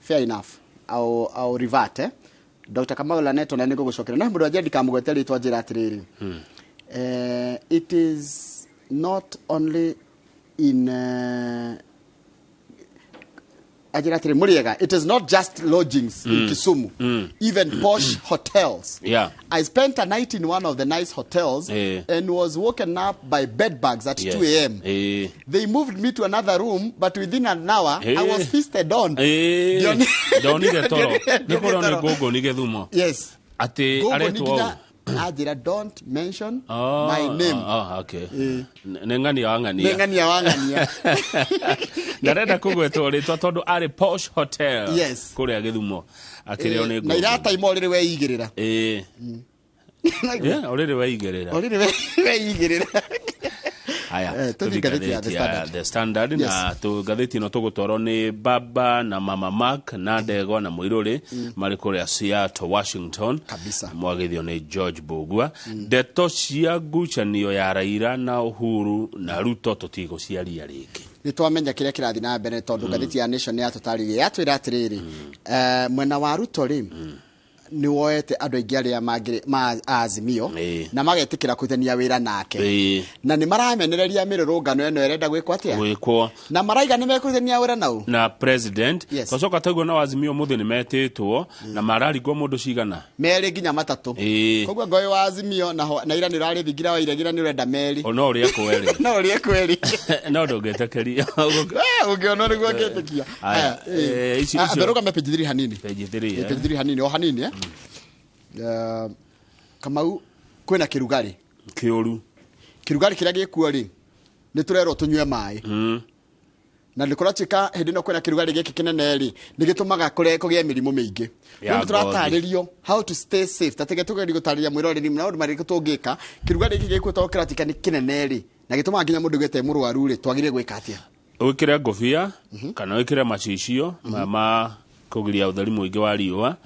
fair enough. I'll revert, Dr. Kamau Laneto na niko gucokera na mundu ajedi kamugweteri twajira atiriri. It is not only in it is not just lodgings in Kisumu, even posh hotels. Yeah. I spent a night in one of the nice hotels and was woken up by bed bugs at 2 a.m. They moved me to another room, but within an hour, I was feasted on. Yes. Ajira, don't mention my name. Okay. Nengani wangania. Narenda kugwetwo ritwa tondu ari posh hotel. Yes. Kuria Githumo. Akireo ni na irata imo riri weigirira. Yeah, already weigirira. Haya, The Standard na tu gatheti no tugutoro ni Baba na Mama Mark na Ndego na Muiruri mari kuria Seattle, Washington. Kabisa. Mwagithio ni George Bugua. Ndeto cia ngucanio ya Raila na Uhuru na Ruto tutigo ciaria riki. Nitwamenya kiria kirathi na mbere tondu gatheti ya Nation ya tutaririe yatwira atiriri mwena wa Ruto ri ni woete andu aingi aria Azimio na magetikira kutania wira nake na ni maramenereria mirurungano eno erenda gwikwa atia na maraiga ni mekutania wira nau na president kocoka taguo na Azimio muthi ni metitwo na mararigwo mundu cigana meri nginya matatu koguo ngoyo wa Azimio na ira ni rari thingira wa iregira ni urenda meri no uria kweri no uria kweri no ndungetekeria ungiona ni gwetekia beruga me page 3 hanini page 3 hanini o hanini Kamau kwena kirugari kiria gikuo ri ni turero tunywe mai na ndikoratika hindi no kwena kirugari giki kinene ri ni gitumaga kugie mirimo mingi ni turataririo how to stay safe tatege tugeri gutariria mwiroreri na undu mari gutungika kirugari giki gikuo tokiratika ni kinene ri na gitumaga nginya mundu gete murwaru ri twagire gwika atia wikire ngofia kana wikire macicio mama kugiria uthari muingi wa riua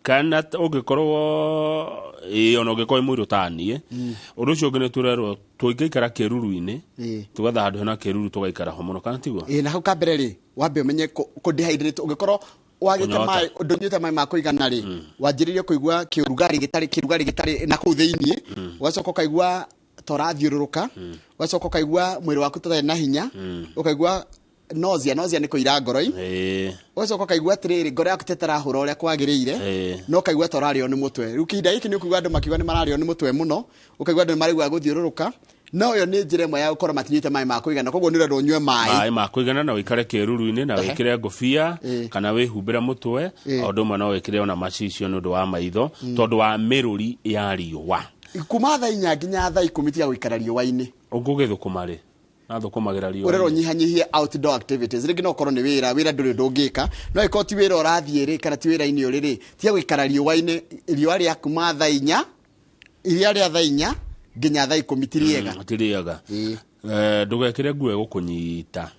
kana ungikorwo ona ungikorwo mwiro tanie undu ucio ngene turero tuingikara kiruru-ini tugatha handu hena kiruru tugaikara ho muno kana tigwa na hau kambere ri wambe umenye ku dehydrate ungikorwo wagite mai undunyite mai ma kuigana ri wanjiririe kuigua kirugari gitari na ku thiini wacoka kaigua torathiururuka wacoka kaigua mwiri waku tutari na hinya ukaigua nausea ni kuira ngoro-i wacoka kaigua atiriri ngoro yaku tetarahura uria kwagiriire no kaigua torario ni mutwe riu kinda giki ni ukuigua andu makiigua ni marario ni mutwe muno ukaigua andu marigua guthiururuka no yo ni njira imwe ya gukora matinyite mai ma kuigana koguo ni rero nywe mai ma kuigana na wikare kiruru-ini na wikire ngofia kana wihumbira mutwe ondu mwe no wikire ona macicio ni undu wa maitho tondu wa miruri ya riua kuma thaa 4 nginya thaa 10 tiga guikara riua-ini ungugithukuma ri na thukumagira riua urero nyihanyihie outdoor activities ringi no korwo ni wira nduri ndungika no ikoti wira urathie ri kana ti wira ini uriri tiga guikara riua-ini riua ria kuma thaa 4 iria ria thaa 4 nginya thaa 10 tiriega ndugekire nguo egukunyita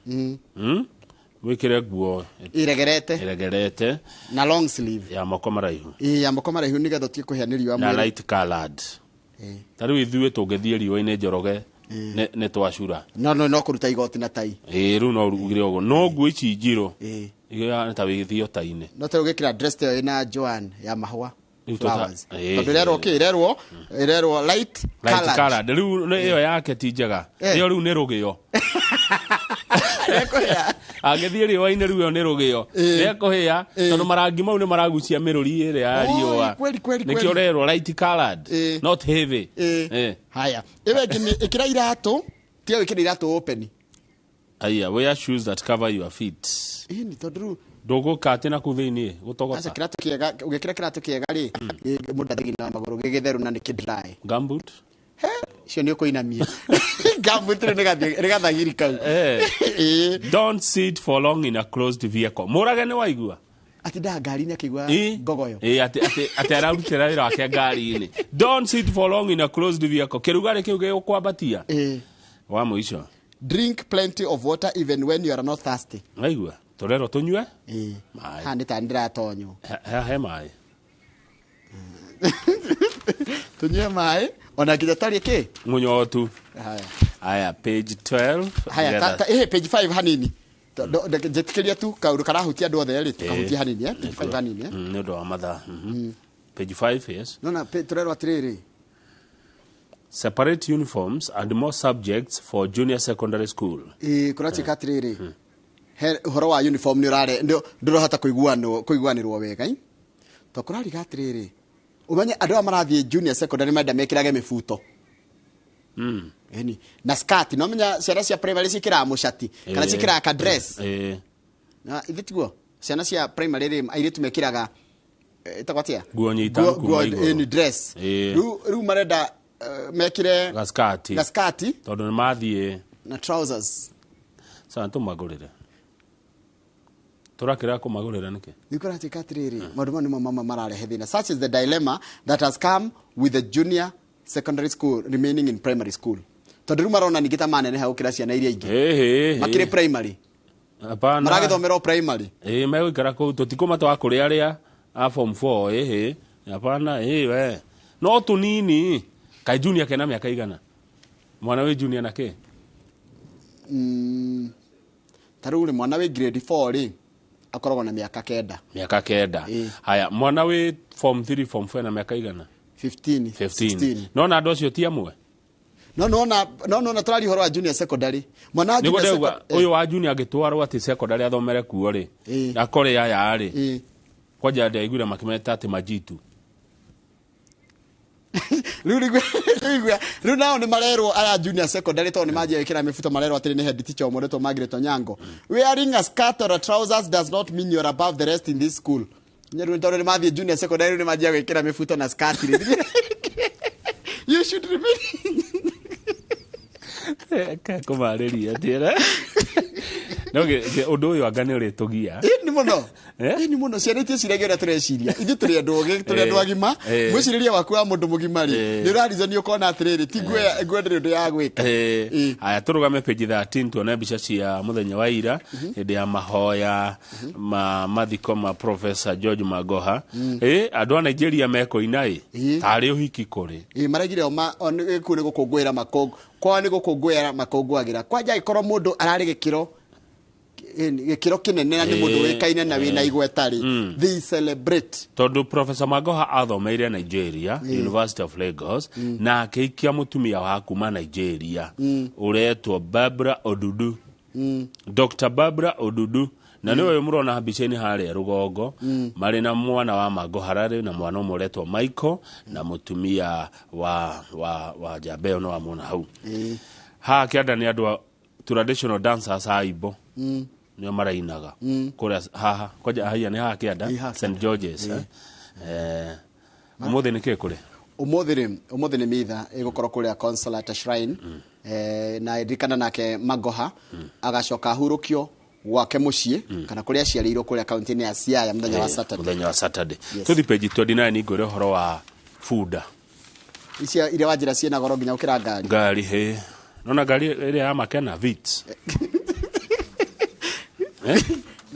wikire nguo iregerete na long sleeve ya moko maraihu ya moko maraihu ni gatho tie kuhia riua na light colored tari ithuĩ tũngĩthie riũa-inĩ Njoroge ne twacura no kuruta igoti na tai riu no rugire ugo no nguo ici njiro iga ta withio tai-ini no te ugikira dress tayo ina Joan ya mahua flowers irerwo light colored riu iyo yake ti njega iyo riu ni rugio agithie riũa-inĩ riu ni rugio ekuhia tondu marangi mau ni maragucia miruri ire ya riũa nikio rerwo light colored not heavy haya iwe ikira iratu tie wikira iratu open aya wear shoes that cover your feet ni tondu dogo katina kuthini gutogota asa kiratu kiega ugikira kiratu kiega ri mundu athigina maguru gigitheru na ni kidry gumboot cio ni ukuinamia gumboot ni gathagiri kau don't sit for long in a closed vehicle muragane waigua ati da ngari-ini akigwa ngogoyo ati ararutira wira wake ngari-ini don't sit for long in a closed vehicle kirugari kiu gikwambatia wa muico drink plenty of water even when you are not thirsty waigua turero tunywe mai ha ndita ndira tonyo he mai tunywe mai ona kidatari ki munyotu haya page 12 haya page 5 hanini Njetikiria tu kaundu karahutia andu othe ri tukahutia hanini page 5 hanini nĩ ũndũ wa mathaa page 5 yes no na turerwo atiriri separate uniforms and more subjects for junior secondary school kurachika atiriri he horo wa uniform ni urare ndurohota kuiguanirwo wega to kurariga atiriri umenye andu amarathie junior secondary menda mekirage mifuto eni na skirt no menya ciana cia primary cikira mushati kana cikira ka dress na ithitiguo ciana cia primary ri airitu mekiraga itakwatia guo nyita kuma iguru eni dress ru marenda mekire gaskati tondu ni mathie na trousers sana tumagurire turakira kumagurira niki nikora tikatiriri madumo ni mama mararehe thina such is the dilemma that has come with the junior secondary school remaining in primary school tondu marona nigita manene ha ukira ciana iria ingi makire primary hapana maragithomero primary megwikara ku tutikuma twa kuri aria a form 4 hapana we no tunini kai junior kena miaka igana mwana we junior nake taruri mwana we grade 4 ri akoragwo na miaka kenda haya mwana we form 3 form 4 na miaka igana 15 no na ndocio ti amwe no turari horo wa junior secondary mwana junior secondary uyu wa junior agitwarwo ati secondary athomere kuo ri akore ya ri kwaja ndaigure makimeta ati majitu Riu nao ni marerwo aya junior secondary to ni maji ikira mifuto marerwo atiri ni head teacher omoreto Margaret Onyango wearing a skirt or a trousers does not mean you're above the rest in this school nyeru ntoro ni maji junior secondary ni maji ikira mifuto na skirt you should remain kumarĩria tĩra noge ũndũ ũyũ anga nĩ ũrĩtũgia ni muno ciana itia ciragio na tureciria ithu turi andu oge turi andu agima mwiciriria waku wa mundu mugima ri ni urarizani ukona atiriri ti ngwendere ndu ya gwika aya turugame page 13 tuone mbica cia muthenya wa ira hĩndĩ ya mahoya mathiko ma Professor George Magoha andu a Nigeria mekoina tari uhiki kuri maragire ku ni gukungwira makongo kwa ni gukungwira makongwagira kwaja ikorwo mundu arari gikiro kinene na ni mundu wikaine na wina igwetari they celebrate tondu Professor Magoha athomeire Nigeria University of Lagos na akiikia mutumia wa kuma Nigeria uretwo Barbara Odudu Dr. Barbara Odudu na niwe murona mbica-ini haria rugongo mari na mwana wa Magoha rari na mwana uretwo Michael na mutumia wa Jabeo no amona hau ha kianda ni andu traditional dancers aibo nio marainaga kuria haha koja haya ni haha kianda St George's umuthi ni kikuri umuthi ni mitha igukora kuria Consolata Shrine na irikana nake Magoha agacoka hurukio wake mucie kana kuria ciarirwo kuria county ya Siaya muthenya wa Saturday tuthi page 29 ngore horo wa funda icia ile wajira ciena goro nginya ukira ngari nona ngari ile ya makena Vitz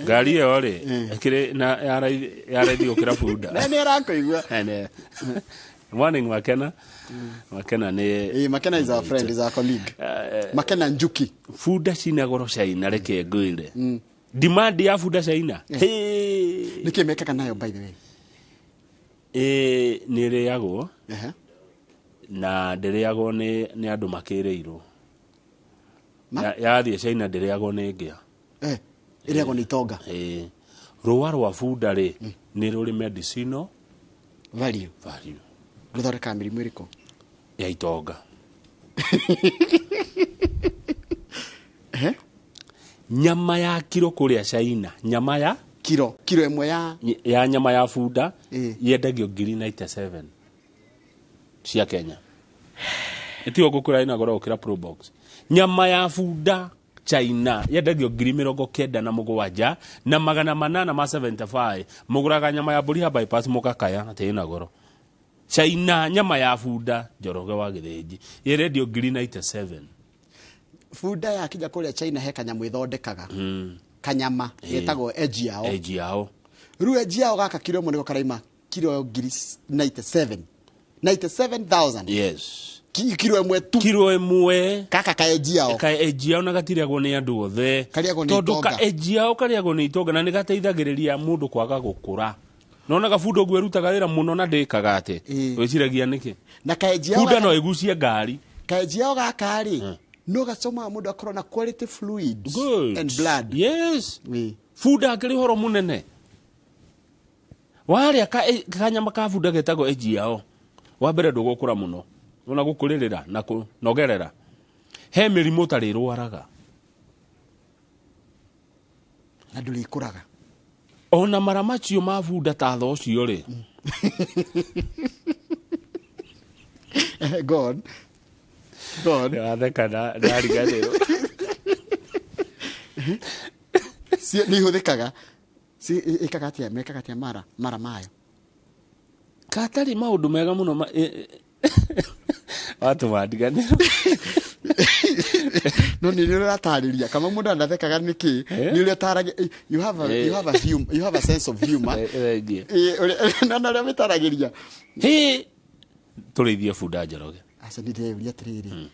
ngari yo ri akire na yarathi ukira funda ni arakoigwa morning makena ni makena is our friend is our colleague makena Njuki funda cina goro caina reke ngwire demand ya funda caina niki mekaka nayo by the way ni riagwo na ndiriagwo ni andu makireirwo yathie caina ndiriagwo ni ngia iriagwo ni tonga ruwa rwa funda ri ni ruri medicinal value ruthoreka mirimu iriko ya itonga nyama ya kiro kuria China nyama ya kiro imwe ya nyama ya funda yendagio 97 cia Kenya etio gukura ina goro ukira Pro Box nyama ya funda China yendagio 97 na 875 muguraga nyama ya buri ha bypass mukakaya atina goro China nyama ya funda njoroge wa githĩnji yerendio 97 funda ya kija kuria China he kanyamũ ithondekaga kanyama yetagwo edge yao ru edge yao gaka kilo mo niko karaima kilo 97,000 yes kiro ĩmwe tu kiro ĩmwe kaka kaejiao kaejiao na gatiragwo nĩ andũ othe Karĩagwo nĩ tondu itonga. kaejiao karĩagwo nĩ itonga na nĩ gateithagĩrĩria mũndũ kwaga gũkũra nona gabundo guo erutaga wĩra mũno na ndĩkaga atĩ wĩciragia nĩkĩ na kaejiao bunda no ĩgucie ngari kaejiao gaka rĩ no gacoma mũndũ akorwo na quality fluids Good. and blood Yes. Ĩ. Bunda akĩrĩ horo mũnene warĩa kanyama ka bunda getagwo ejiao wa mbere ndũgũkũra mũno ona gũkũrĩrĩra na kũnogerera he mĩrimũ ũtarĩ rwaraga na ndũrĩkũraga ona mara macio ma bunda ta tha ũcio rĩ God atheka na riganĩrwo nĩ ihũthĩkaga ĩkaga atĩa mekaga atĩa mara mayo katarĩ maũndũ mega mũno watũma ndiganĩrwo no nĩ rĩo ratarĩria kama mũndũ anathekaga nĩkĩ nĩ rĩo taragia you have a sense of humor na rĩo mĩtaragĩria tũrĩithie bunda njoroge aca nĩ ndĩreuria atĩrĩrĩ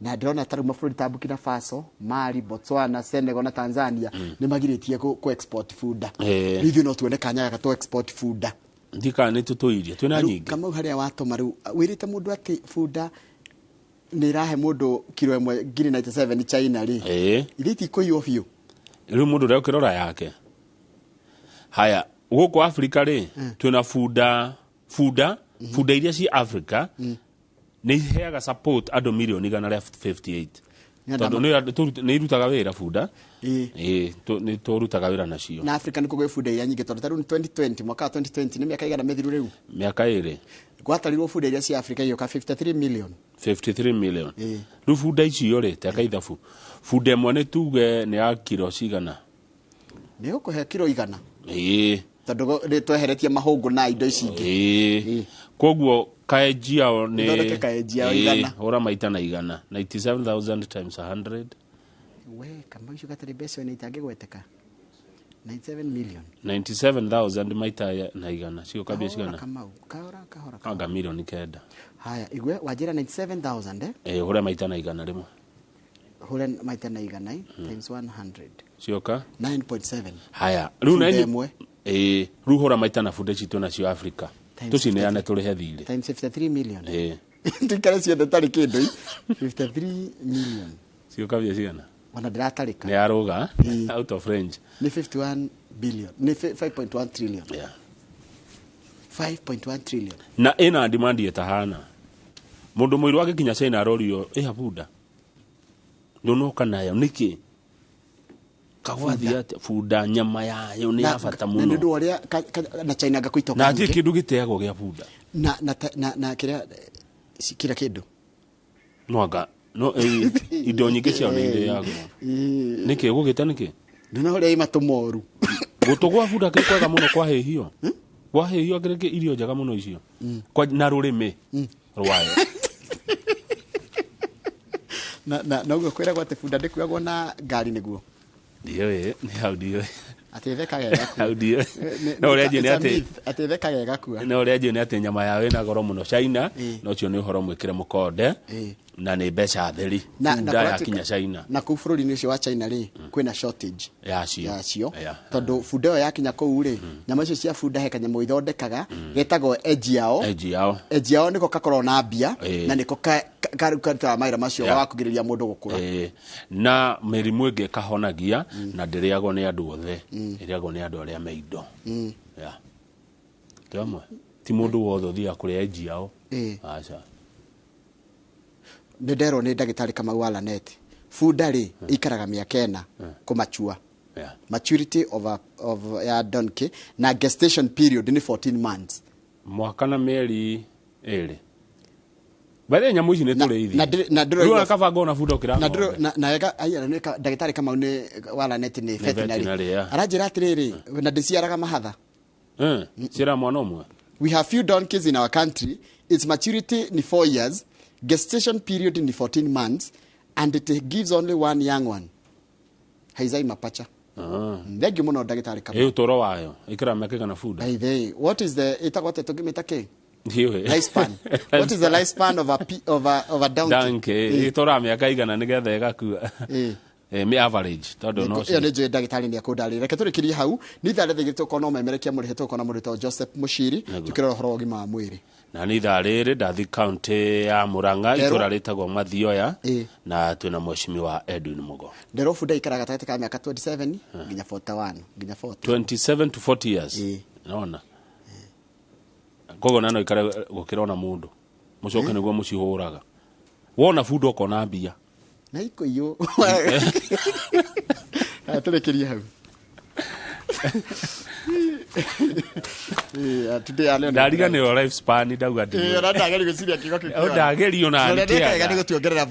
na ndĩrona tarĩu mabũrũri ta Burkina Faso, Mali, Botswana, Senegal na Tanzania nĩ magirĩtie ku export bunda ithuĩ no tuone kanya ga tu export bunda ndika nĩ tũtũirie twĩna nyingĩ kama harĩa watũma rĩu wĩrĩte mũndũ atĩ bunda nĩ irahe mũndũ kiro ĩmwe ngiri 97 China rĩ iria itikũiywo biũ rĩu mũndũ ũrĩa ũkĩrora yake haya gũkũ Afrika rĩ twĩna bunda iria ci Afrika nĩ iheaga support andũ milioni 158 tondũ nĩ irutaga wĩra bunda nĩ tũrutaga wĩra nacio na Afrika nĩ kũgwĩ bunda iria nyingĩ tondũ tarĩu 2020 mwaka wa 2020 nĩ mĩaka igana mĩthiru rĩu mĩaka ĩrĩ gwatarirwo bunda iria ci Afrika iyoka 53 million rĩu bunda icio rĩ teka ithabu bunda ĩmwe nĩ tuge nĩ ya kiro cigana nĩ ũkũhe kiro igana tondũ nĩ tweheretie mahũngũ na indo ici ingĩ koguo kaejiao Thondeke kaejiao igana. Ora maita na igana 97,000 times 100 we kama icio gatarĩ mbeca nĩ itangĩgweteka 97 million 97,000 maita na igana cio kabia cigana kahora anga milioni kenda haya igwe wajira 97,000 hore maita na igana rimwe hore maita na igana times 100 cioka 9.7 haya riu na imwe riu hora maita na bunda citu na cio Afrika tucineane tũrĩhe thirĩ times 53 million tikare ciothe tarĩ kĩndũ 53 million cioka bia cigana wana ndĩratarĩka nĩ aruga out of range ni 51 billion ni 5.1 trillion 5.1 trillion na ina demand yetahana mundu muiru agikinya China arorio bunda ndonoka nayo niki kagwathi ati bunda nyama yayo ni yabata muno na ndu uria na China gakuitoka na ati kindu giteagwo gia bunda na kira kindu noaga no indo nyingĩ ciao nĩ irĩagwo nĩkĩ gũgĩta nĩkĩ ndona ũrĩa imatu moru gũtũ gwa bunda kĩ kwega mũno kwa hĩhio kĩrĩ irio njega mũno icio na rũrĩmĩ rwayo na ũguo kwĩragwo atĩ bunda ndĩkuagwo na ngari nĩguo ndiũĩ nĩ hau ndiũĩ atĩ thekaga ega hau ndiũĩ no ũrĩa njĩ nĩ atĩ thekaga ega kua no ũrĩa njĩ nĩ atĩ nyama yao ĩna goro mũno China no ũcio nĩ ũhoro mwĩkĩre mũkonde na nĩ mbeca theri bunda yakinya China na kũu bũrũri-inĩ ũcio wa China rĩ kwĩna shortage yacio tondũ bunda ĩyo yakinya kũu rĩ nyama icio cia bunda he kanyamũ ithondekaga getagwo ejiao nĩko gakorwo na mbia na nĩko karutaga mawĩra macio wa kũgirĩrĩria mũndũ gũkũra na mĩrimũ ĩngĩ kahonagia na ndĩrĩagwo nĩ andũ othe ĩrĩagwo nĩ andũ arĩa me indo kĩamwe ti mũndũ wothe ũthiaga kũrĩa ejiao aca nderwo nĩ ndagĩtarĩ Kamau wa Lanet bunda rĩ ikaraga mĩaka 4 kũmachua maturity of ya donkey na gestation period ni 14 months mwaka na mĩeri 2 bale nyamũ ici nĩ tũrĩithi na ndĩrona kabango na bunda ũkĩra na ndagĩtarĩ Kamau nĩ wa Lanet nĩ veterinary aranjĩra atĩrĩrĩ na ndĩciaraga mahatha ciara mwana ũmwe we have few donkeys in our country its maturity ni 4 years gestation period ni 14 months and it gives only one young one haizai mapacha ndegi muno ndagĩtarĩ Kamau utoro wayo ikira meke kana bunda what is the itagote tugimeta ke lifespan. What is the lifespan of a donkey? Donkey itora miaka igana nigetha igakua me average todo no yo nje ndagitari ni akundari reke turikirie hau ni thare thigito kono memerekia muri hetu kono muri to Joseph Mushiri tukira horo ogima wa mwiri na ni thare ndathi county ya Murang'a itora ritagwo Mathioya na twina mheshimiwa Edwin Mugo nderofu ndaikara gatagati ka miaka 27 nginya 41 nginya 40 27 to 40 years naona kogo nano ikara gukirona mundu mucoke niguo mucihuraga wona fundo kona mbia na iko iyo aturekeria hau today ale ndariga ni life span ndauga ndi ndageri guciria kigo kiko ndageri ona ndageri gutiongerera